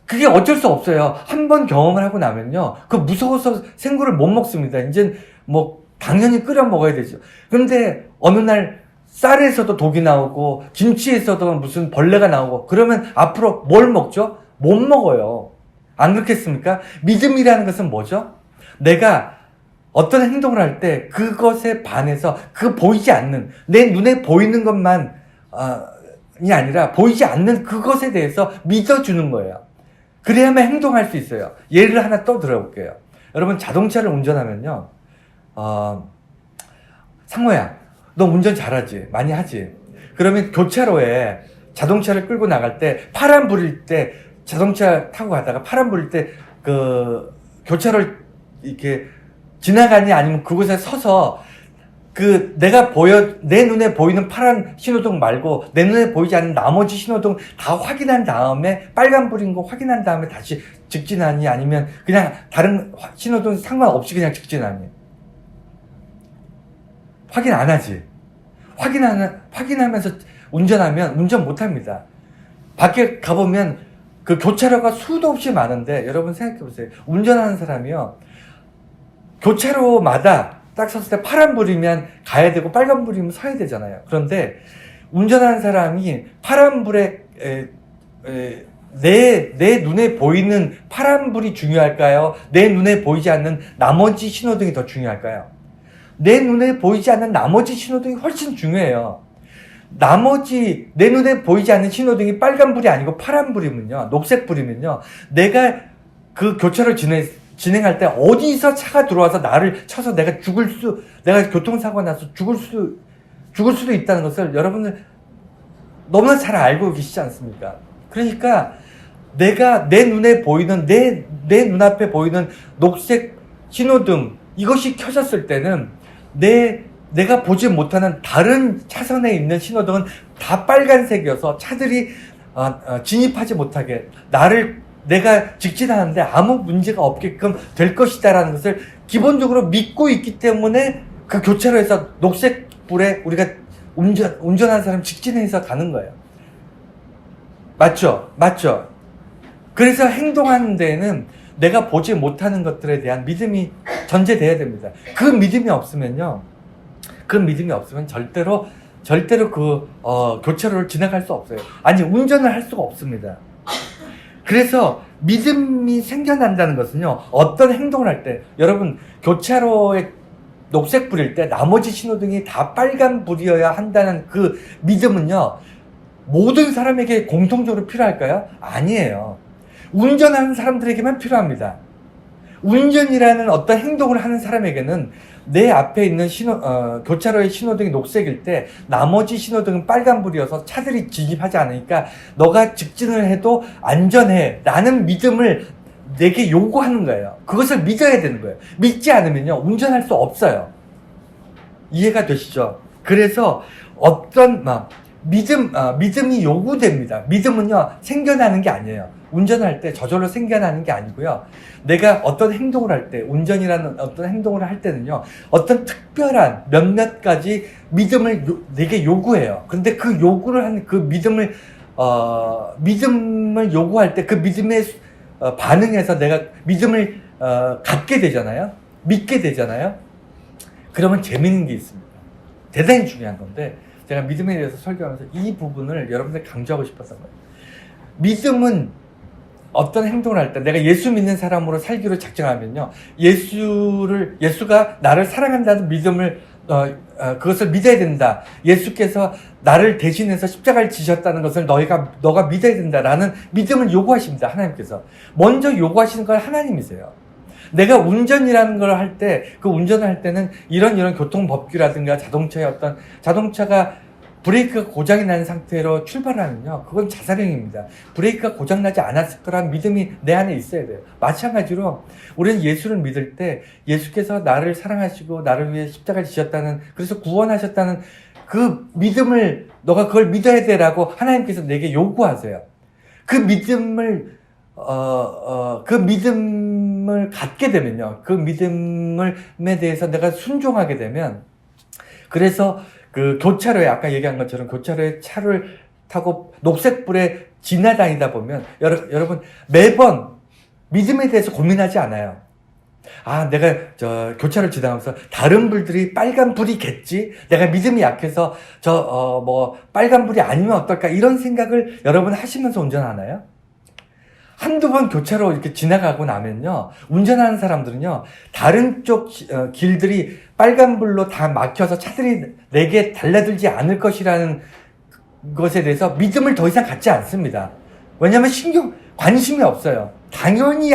그게 어쩔 수 없어요. 한 번 경험을 하고 나면요 그 무서워서 생굴을 못 먹습니다. 이제 뭐 당연히 끓여 먹어야 되죠. 그런데 어느 날 쌀에서도 독이 나오고 김치에서도 무슨 벌레가 나오고 그러면 앞으로 뭘 먹죠? 못 먹어요. 안 그렇겠습니까? 믿음이라는 것은 뭐죠? 내가 어떤 행동을 할 때 그것에 반해서 보이지 않는 내 눈에 보이는 것만 이 아니라 보이지 않는 그것에 대해서 믿어주는 거예요. 그래야만 행동할 수 있어요. 예를 하나 또 들어볼게요. 여러분 자동차를 운전하면요 상모야 너 운전 잘하지? 많이 하지? 그러면 교차로에 자동차를 끌고 나갈 때 파란 불일 때 자동차 타고 가다가 파란 불일 때 그 교차로를 이렇게 지나가니 아니면 그곳에 서서 내 눈에 보이는 파란 신호등 말고 내 눈에 보이지 않는 나머지 신호등 다 확인한 다음에 빨간불인 거 확인한 다음에 다시 직진하니 아니면 그냥 다른 신호등 상관없이 그냥 직진하니? 확인 안 하지. 확인하면서 운전하면 운전 못 합니다. 밖에 가보면 그 교차로가 수도 없이 많은데 여러분 생각해 보세요. 운전하는 사람이요. 교차로마다 딱 섰을 때 파란불이면 가야 되고 빨간불이면 서야 되잖아요. 그런데 운전하는 사람이 파란불에 내 눈에 보이는 파란불이 중요할까요? 내 눈에 보이지 않는 나머지 신호등이 더 중요할까요? 내 눈에 보이지 않는 나머지 신호등이 훨씬 중요해요. 내 눈에 보이지 않는 신호등이 빨간불이 아니고 파란불이면요, 녹색불이면요, 내가 그 교차를 진행할 때 어디서 차가 들어와서 나를 쳐서 내가 교통사고가 나서 죽을 수도 있다는 것을 여러분들 너무나 잘 알고 계시지 않습니까? 그러니까 내가 내 눈에 보이는 내 눈앞에 보이는 녹색 신호등 이것이 켜졌을 때는 내가 보지 못하는 다른 차선에 있는 신호등은 다 빨간색이어서 차들이 진입하지 못하게 내가 직진하는데 아무 문제가 없게끔 될 것이다라는 것을 기본적으로 믿고 있기 때문에 그 교차로에서 녹색불에 우리가 운전하는 사람 직진해서 가는 거예요. 맞죠? 그래서 행동하는 데에는 내가 보지 못하는 것들에 대한 믿음이 전제돼야 됩니다. 그 믿음이 없으면 절대로 교차로를 지나갈 수 없어요. 아니, 운전을 할 수가 없습니다. 그래서 믿음이 생겨난다는 것은요, 어떤 행동을 할 때, 여러분, 교차로에 녹색불일 때 나머지 신호등이 다 빨간불이어야 한다는 그 믿음은요, 모든 사람에게 공통적으로 필요할까요? 아니에요. 운전하는 사람들에게만 필요합니다. 운전이라는 어떤 행동을 하는 사람에게는 내 앞에 있는 교차로의 신호등이 녹색일 때 나머지 신호등은 빨간불이어서 차들이 진입하지 않으니까 너가 직진을 해도 안전해 라는 믿음을 내게 요구하는 거예요. 그것을 믿어야 되는 거예요. 믿지 않으면요 운전할 수 없어요. 이해가 되시죠? 그래서 어떤 믿음이 요구됩니다. 믿음은요 생겨나는 게 아니에요. 운전할 때 저절로 생겨나는 게 아니고요. 내가 어떤 행동을 할 때, 운전이라는 어떤 행동을 할 때는요, 어떤 특별한 몇몇 가지 믿음을 내게 요구해요. 그런데 그 요구를 하는 그 믿음을 요구할 때 그 믿음에 반응해서 내가 믿음을 갖게 되잖아요. 믿게 되잖아요. 그러면 재밌는 게 있습니다. 대단히 중요한 건데 제가 믿음에 대해서 설교하면서 이 부분을 여러분들 강조하고 싶었던 거예요. 믿음은 어떤 행동을 할 때 내가 예수 믿는 사람으로 살기로 작정하면요, 예수가 나를 사랑한다는 믿음을 그것을 믿어야 된다. 예수께서 나를 대신해서 십자가를 지셨다는 것을 너가 믿어야 된다라는 믿음을 요구하십니다. 하나님께서 먼저 요구하시는 건 하나님이세요. 내가 운전이라는 걸 할 때, 그 운전을 할 때는 이런 교통법규라든가 자동차가 브레이크가 고장이 난 상태로 출발하면요, 그건 자살행위입니다. 브레이크가 고장나지 않았을 거라는 믿음이 내 안에 있어야 돼요. 마찬가지로 우리는 예수를 믿을 때 예수께서 나를 사랑하시고 나를 위해 십자가를 지셨다는, 그래서 구원하셨다는 그 믿음을 너가 그걸 믿어야 돼라고 하나님께서 내게 요구하세요. 그 믿음을 갖게 되면요, 그 믿음에 대해서 내가 순종하게 되면, 그래서 그 교차로에, 아까 얘기한 것처럼 교차로에 차를 타고 녹색불에 지나다니다 보면 여러분 매번 믿음에 대해서 고민하지 않아요. 내가 교차로를 지나가면서 다른 불들이 빨간 불이겠지? 내가 믿음이 약해서 빨간 불이 아니면 어떨까? 이런 생각을 여러분 하시면서 운전하나요? 한두 번 교차로 이렇게 지나가고 나면요, 운전하는 사람들은요, 다른 쪽 길들이 빨간불로 다 막혀서 차들이 내게 달려들지 않을 것이라는 것에 대해서 믿음을 더 이상 갖지 않습니다. 왜냐하면 관심이 없어요. 당연히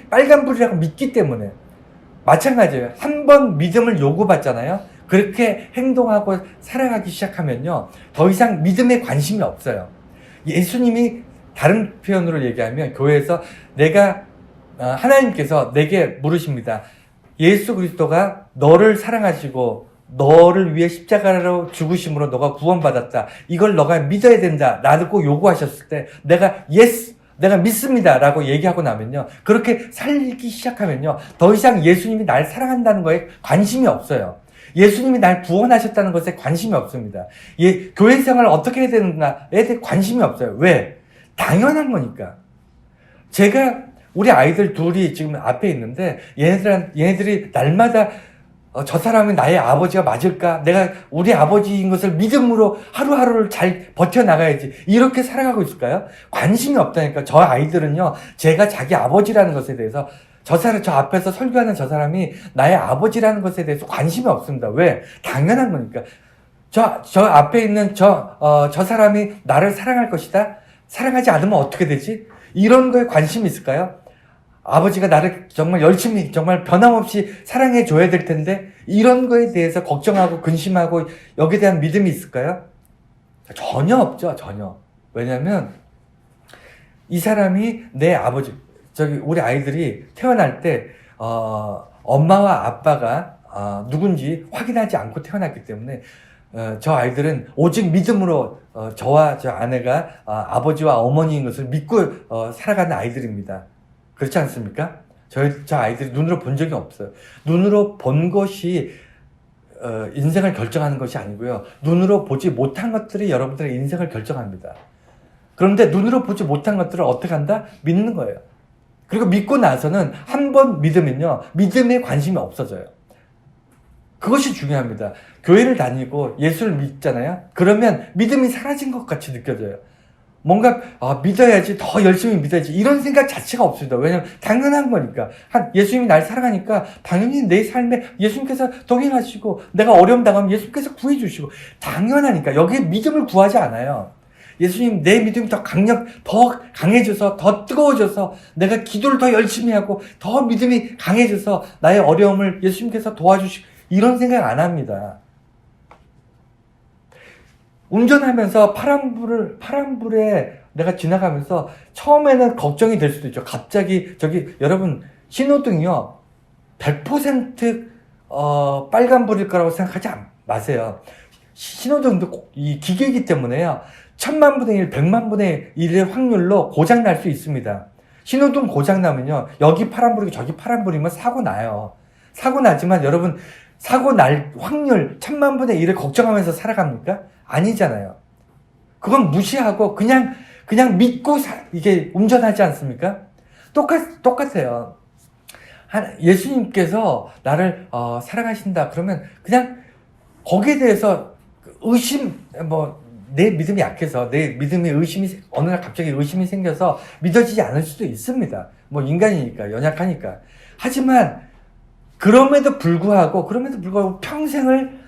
빨간불이라고 믿기 때문에. 마찬가지예요. 한 번 믿음을 요구받잖아요. 그렇게 행동하고 살아가기 시작하면요, 더 이상 믿음에 관심이 없어요. 예수님이 다른 표현으로 얘기하면 교회에서 하나님께서 내게 물으십니다. 예수 그리스도가 너를 사랑하시고 너를 위해 십자가로 죽으심으로 너가 구원받았다. 이걸 너가 믿어야 된다. 라고 요구하셨을 때 내가 믿습니다. 라고 얘기하고 나면요, 그렇게 살기 시작하면요, 더 이상 예수님이 날 사랑한다는 거에 관심이 없어요. 예수님이 날 구원하셨다는 것에 관심이 없습니다. 교회 생활을 어떻게 해야 되는가에 대해 관심이 없어요. 왜? 당연한 거니까. 우리 아이들 둘이 지금 앞에 있는데, 얘네들이 날마다 저 사람이 나의 아버지가 맞을까? 내가 우리 아버지인 것을 믿음으로 하루하루를 잘 버텨나가야지. 이렇게 살아가고 있을까요? 관심이 없다니까. 저 아이들은요, 제가 자기 아버지라는 것에 대해서, 저 앞에서 설교하는 저 사람이 나의 아버지라는 것에 대해서 관심이 없습니다. 왜? 당연한 거니까. 저 앞에 있는 저 사람이 나를 사랑할 것이다? 사랑하지 않으면 어떻게 되지? 이런 거에 관심이 있을까요? 아버지가 나를 정말 열심히, 정말 변함없이 사랑해 줘야 될 텐데, 이런 거에 대해서 걱정하고 근심하고 여기에 대한 믿음이 있을까요? 전혀 없죠, 전혀. 왜냐면 이 사람이 내 아버지, 우리 아이들이 태어날 때 엄마와 아빠가 누군지 확인하지 않고 태어났기 때문에 저 아이들은 오직 믿음으로 저와 저 아내가 아버지와 어머니인 것을 믿고 살아가는 아이들입니다. 그렇지 않습니까? 저 아이들이 눈으로 본 적이 없어요. 눈으로 본 것이 인생을 결정하는 것이 아니고요, 눈으로 보지 못한 것들이 여러분들의 인생을 결정합니다. 그런데 눈으로 보지 못한 것들을 어떻게 한다? 믿는 거예요. 그리고 믿고 나서는 한 번 믿으면요, 믿음에 관심이 없어져요. 그것이 중요합니다. 교회를 다니고 예수를 믿잖아요. 그러면 믿음이 사라진 것 같이 느껴져요. 뭔가 믿어야지, 더 열심히 믿어야지, 이런 생각 자체가 없습니다. 왜냐면 당연한 거니까. 예수님이 날 사랑하니까 당연히 내 삶에 예수님께서 동행하시고, 내가 어려움 당하면 예수님께서 구해주시고, 당연하니까. 여기에 믿음을 구하지 않아요. 예수님 내 믿음이 더 강해져서 더 뜨거워져서 내가 기도를 더 열심히 하고 더 믿음이 강해져서 나의 어려움을 예수님께서 도와주시고 이런 생각 안 합니다. 운전하면서 파란 불에 내가 지나가면서 처음에는 걱정이 될 수도 있죠. 갑자기 여러분 신호등이요 100% 빨간불일 거라고 생각하지 마세요. 신호등도 이 기계이기 때문에요. 1000만분의 1, 100만분의 1의 확률로 고장 날 수 있습니다. 신호등 고장 나면요. 여기 파란불이고 저기 파란불이면 사고 나요. 사고 나지만 여러분 사고 날 확률 1000만분의 1을 걱정하면서 살아갑니까? 아니잖아요. 그건 무시하고 그냥 믿고 이게 운전하지 않습니까? 똑같아요. 예수님께서 나를 사랑하신다 그러면 그냥 거기에 대해서 내 믿음이 약해서 내 믿음이 어느 날 갑자기 의심이 생겨서 믿어지지 않을 수도 있습니다. 인간이니까 연약하니까. 하지만 그럼에도 불구하고 평생을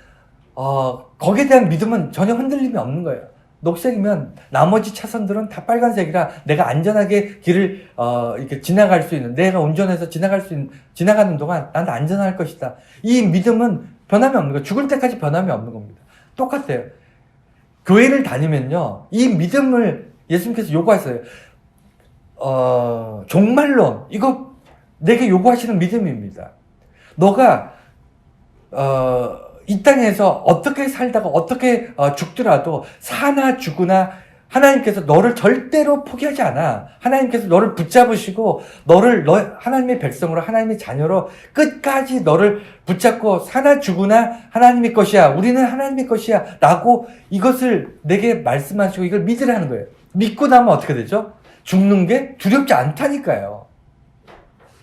거기에 대한 믿음은 전혀 흔들림이 없는 거예요. 녹색이면 나머지 차선들은 다 빨간색이라 내가 안전하게 길을 이렇게 지나갈 수 있는, 내가 운전해서 지나가는 동안 난 안전할 것이다. 이 믿음은 변함이 없는 거예요. 죽을 때까지 변함이 없는 겁니다. 똑같아요. 교회를 다니면요, 이 믿음을 예수님께서 요구하세요. 종말론, 이거 내게 요구하시는 믿음입니다. 너가 이 땅에서 어떻게 살다가 어떻게 죽더라도 사나 죽으나 하나님께서 너를 절대로 포기하지 않아. 하나님께서 너를 붙잡으시고 하나님의 백성으로, 하나님의 자녀로 끝까지 너를 붙잡고 사나 죽으나 하나님의 것이야. 우리는 하나님의 것이야. 라고 이것을 내게 말씀하시고 이걸 믿으라는 거예요. 믿고 나면 어떻게 되죠? 죽는 게 두렵지 않다니까요.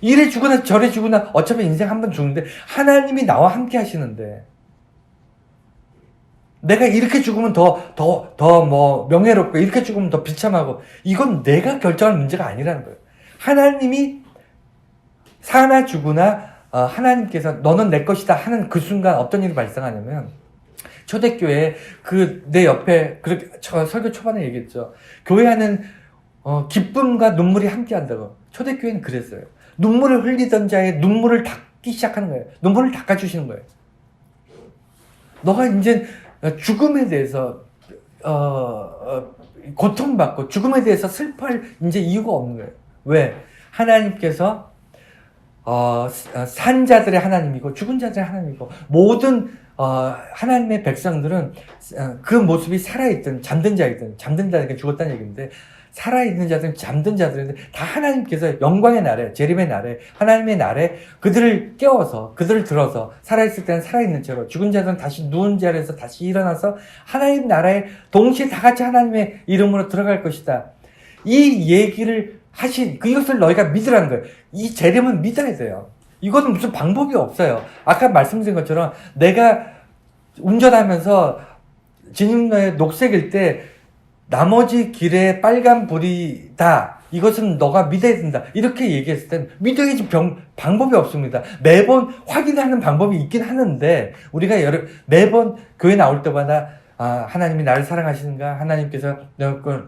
이래 죽으나 저래 죽으나 어차피 인생 한 번 죽는데 하나님이 나와 함께 하시는데 내가 이렇게 죽으면 더 명예롭고 이렇게 죽으면 더 비참하고 이건 내가 결정할 문제가 아니라는 거예요. 하나님이 사나 죽으나 하나님께서 너는 내 것이다 하는 그 순간 어떤 일이 발생하냐면 초대교회 내 옆에 그렇게 설교 초반에 얘기했죠. 교회하는 기쁨과 눈물이 함께 한다고. 초대교회는 그랬어요. 눈물을 흘리던 자의 눈물을 닦기 시작하는 거예요. 눈물을 닦아주시는 거예요. 너가 이제 죽음에 대해서 고통받고 죽음에 대해서 슬퍼할 이제 이유가 없는 거예요. 왜? 하나님께서 산 자들의 하나님이고 죽은 자들의 하나님이고 모든 하나님의 백성들은 그 모습이 살아있든 잠든 자니까 죽었다는 얘기인데 살아있는 자들은 잠든 자들인데 다 하나님께서 영광의 날에 재림의 날에 하나님의 날에 그들을 깨워서 그들을 들어서 살아있을 때는 살아있는 채로 죽은 자들은 다시 누운 자리에서 다시 일어나서 하나님 나라에 동시에 다 같이 하나님의 이름으로 들어갈 것이다. 이 얘기를 이것을 너희가 믿으라는 거예요. 이 재림은 믿어야 돼요. 이거는 무슨 방법이 없어요. 아까 말씀드린 것처럼 내가 운전하면서 진입로에 녹색일 때 나머지 길에 빨간불이다. 이것은 너가 믿어야 된다. 이렇게 얘기했을 땐 믿어야지 방법이 없습니다. 매번 확인하는 방법이 있긴 하는데 우리가 매번 교회 나올 때마다 하나님이 나를 사랑하시는가? 하나님께서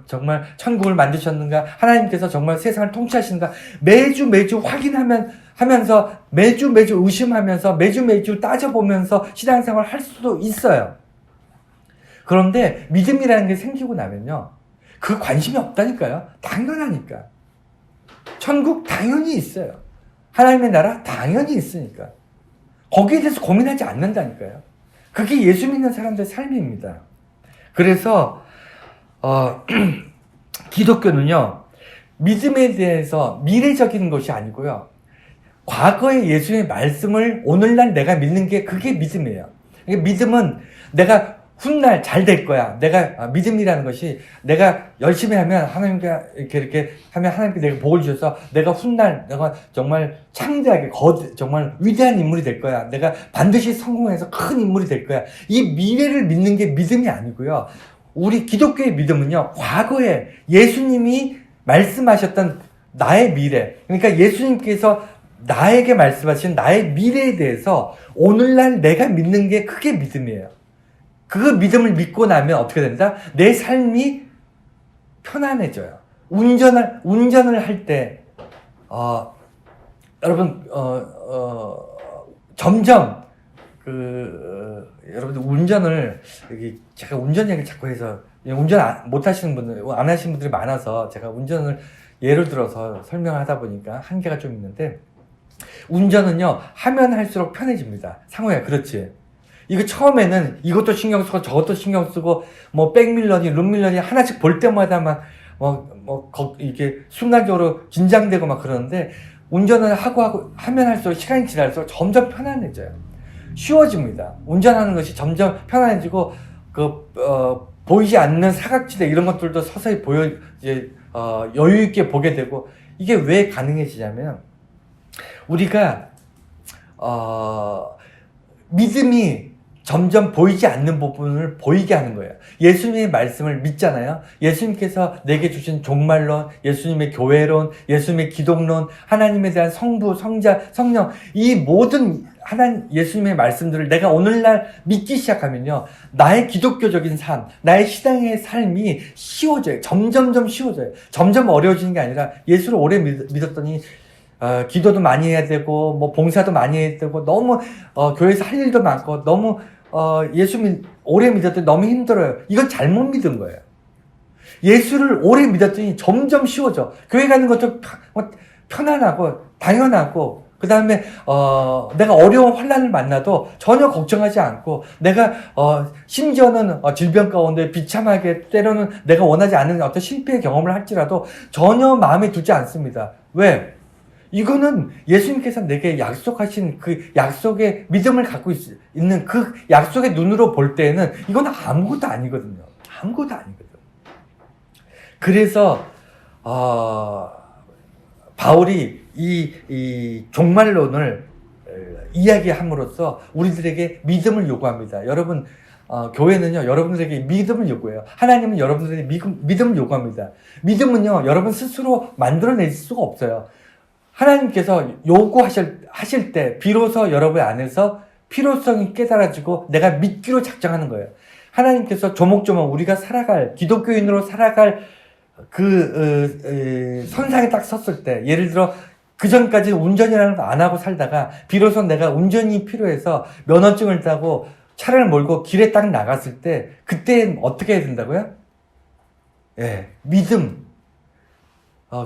정말 천국을 만드셨는가? 하나님께서 정말 세상을 통치하시는가? 매주 하면서 매주 의심하면서 매주 따져보면서 신앙생활을 할 수도 있어요. 그런데 믿음이라는 게 생기고 나면요, 그 관심이 없다니까요. 당연하니까. 천국 당연히 있어요. 하나님의 나라 당연히 있으니까. 거기에 대해서 고민하지 않는다니까요. 그게 예수 믿는 사람들의 삶입니다. 그래서 기독교는요, 믿음에 대해서 미래적인 것이 아니고요, 과거의 예수의 말씀을 오늘날 내가 믿는 게 그게 믿음이에요. 믿음은 내가 훗날 잘 될 거야. 믿음이라는 것이 내가 열심히 하면 이렇게 하면 하나님께 내가 복을 주셔서 내가 훗날 내가 정말 창대하게 정말 위대한 인물이 될 거야. 내가 반드시 성공해서 큰 인물이 될 거야. 이 미래를 믿는 게 믿음이 아니고요. 우리 기독교의 믿음은요, 과거에 예수님이 말씀하셨던 나의 미래, 그러니까 예수님께서 나에게 말씀하신 나의 미래에 대해서 오늘날 내가 믿는 게 그게 믿음이에요. 그 믿음을 믿고 나면 어떻게 된다? 내 삶이 편안해져요. 운전을 할 때, 여러분, 점점, 여러분들 운전을, 여기 제가 운전 얘기를 자꾸 해서, 운전 못 하시는 분들, 안 하시는 분들이 많아서 제가 운전을 예를 들어서 설명을 하다 보니까 한계가 좀 있는데, 운전은요, 하면 할수록 편해집니다. 상호야, 그렇지. 이거 처음에는 이것도 신경 쓰고 저것도 신경 쓰고, 뭐, 백밀러니, 룸밀러니 하나씩 볼 때마다 막, 이렇게 순간적으로 긴장되고 막 그러는데, 운전을 하면 할수록 시간이 지날수록 점점 편안해져요. 쉬워집니다. 운전하는 것이 점점 편안해지고, 보이지 않는 사각지대 이런 것들도 서서히 여유 있게 보게 되고, 이게 왜 가능해지냐면, 우리가, 믿음이 점점 보이지 않는 부분을 보이게 하는 거예요. 예수님의 말씀을 믿잖아요. 예수님께서 내게 주신 종말론, 예수님의 교회론, 예수님의 기독론, 하나님에 대한 성부, 성자, 성령, 이 모든 예수님의 말씀들을 내가 오늘날 믿기 시작하면요, 나의 기독교적인 삶, 나의 신앙의 삶이 쉬워져요. 점점점 쉬워져요. 점점 어려워지는 게 아니라, 예수를 오래 믿었더니 기도도 많이 해야 되고, 뭐, 봉사도 많이 해야 되고, 너무, 교회에서 할 일도 많고, 너무, 예수 오래 믿었더니 너무 힘들어요. 이건 잘못 믿은 거예요. 예수를 오래 믿었더니 점점 쉬워져. 교회 가는 것도 편안하고, 당연하고, 그 다음에, 내가 어려운 환난을 만나도 전혀 걱정하지 않고, 내가, 심지어는 질병 가운데 비참하게, 때로는 내가 원하지 않는 어떤 실패의 경험을 할지라도 전혀 마음에 두지 않습니다. 왜? 이거는 예수님께서 내게 약속하신 그 약속의 믿음을 갖고 있는 그 약속의 눈으로 볼 때에는 이건 아무것도 아니거든요. 아무것도 아니거든. 그래서 바울이 이 종말론을 이야기함으로써 우리들에게 믿음을 요구합니다. 여러분, 교회는요, 여러분들에게 믿음을 요구해요. 하나님은 여러분들에게 믿음을 요구합니다. 믿음은요, 여러분 스스로 만들어낼 수가 없어요. 하나님께서 요구하실 때 비로소 여러분 안에서 필요성이 깨달아지고 내가 믿기로 작정하는 거예요. 하나님께서 조목조목 우리가 기독교인으로 살아갈 선상에 딱 섰을 때, 예를 들어 그 전까지 운전이라는 거 안 하고 살다가 비로소 내가 운전이 필요해서 면허증을 따고 차를 몰고 길에 딱 나갔을 때, 그때 어떻게 해야 된다고요? 예, 믿음.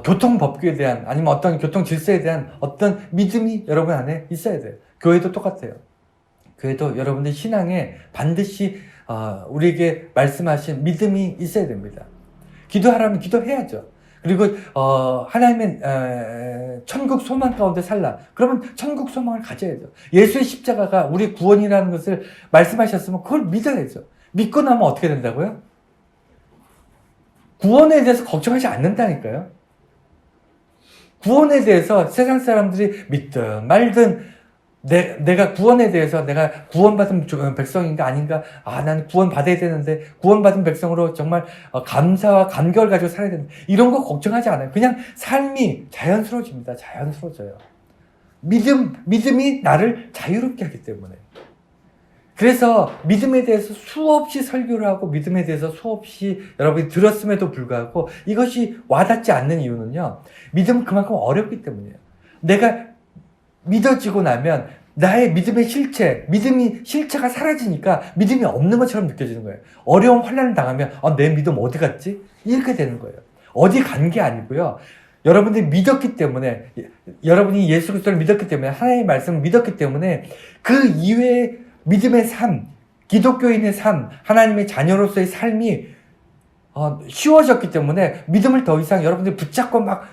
교통법규에 대한, 아니면 어떤 교통 질서에 대한 어떤 믿음이 여러분 안에 있어야 돼요. 교회도 똑같아요. 교회도 여러분들 신앙에 반드시, 우리에게 말씀하신 믿음이 있어야 됩니다. 기도하라면 기도해야죠. 그리고, 하나님의, 천국 소망 가운데 살라. 그러면 천국 소망을 가져야죠. 예수의 십자가가 우리 구원이라는 것을 말씀하셨으면 그걸 믿어야죠. 믿고 나면 어떻게 된다고요? 구원에 대해서 걱정하지 않는다니까요. 구원에 대해서 세상 사람들이 믿든 말든 내가 구원에 대해서 내가 구원받은 백성인가 아닌가, 난 구원받아야 되는데 구원받은 백성으로 정말 감사와 감격을 가지고 살아야 되는데, 이런 거 걱정하지 않아요. 그냥 삶이 자연스러워집니다. 자연스러워져요. 믿음이 나를 자유롭게 하기 때문에. 그래서 믿음에 대해서 수없이 설교를 하고 믿음에 대해서 수없이 여러분이 들었음에도 불구하고 이것이 와닿지 않는 이유는요, 믿음은 그만큼 어렵기 때문이에요. 내가 믿어지고 나면 나의 믿음의 실체가 사라지니까 믿음이 없는 것처럼 느껴지는 거예요. 어려운 환난을 당하면 내 믿음 어디 갔지? 이렇게 되는 거예요. 어디 간 게 아니고요, 여러분들이 믿었기 때문에, 여러분이 예수 그리스도를 믿었기 때문에, 하나님의 말씀을 믿었기 때문에 그 이외의 믿음의 삶, 기독교인의 삶, 하나님의 자녀로서의 삶이 쉬워졌기 때문에 믿음을 더 이상 여러분들이 붙잡고 막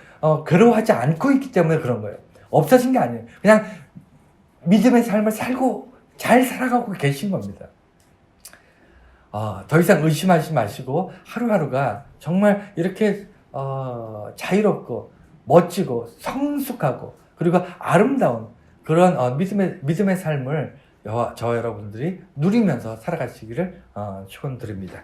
괴로워하지 않고 있기 때문에 그런 거예요. 없어진 게 아니에요. 그냥 믿음의 삶을 잘 살아가고 계신 겁니다. 더 이상 의심하지 마시고 하루하루가 정말 이렇게 자유롭고 멋지고 성숙하고 그리고 아름다운 그런 믿음의 삶을 저와 여러분들이 누리면서 살아가시기를 축원드립니다.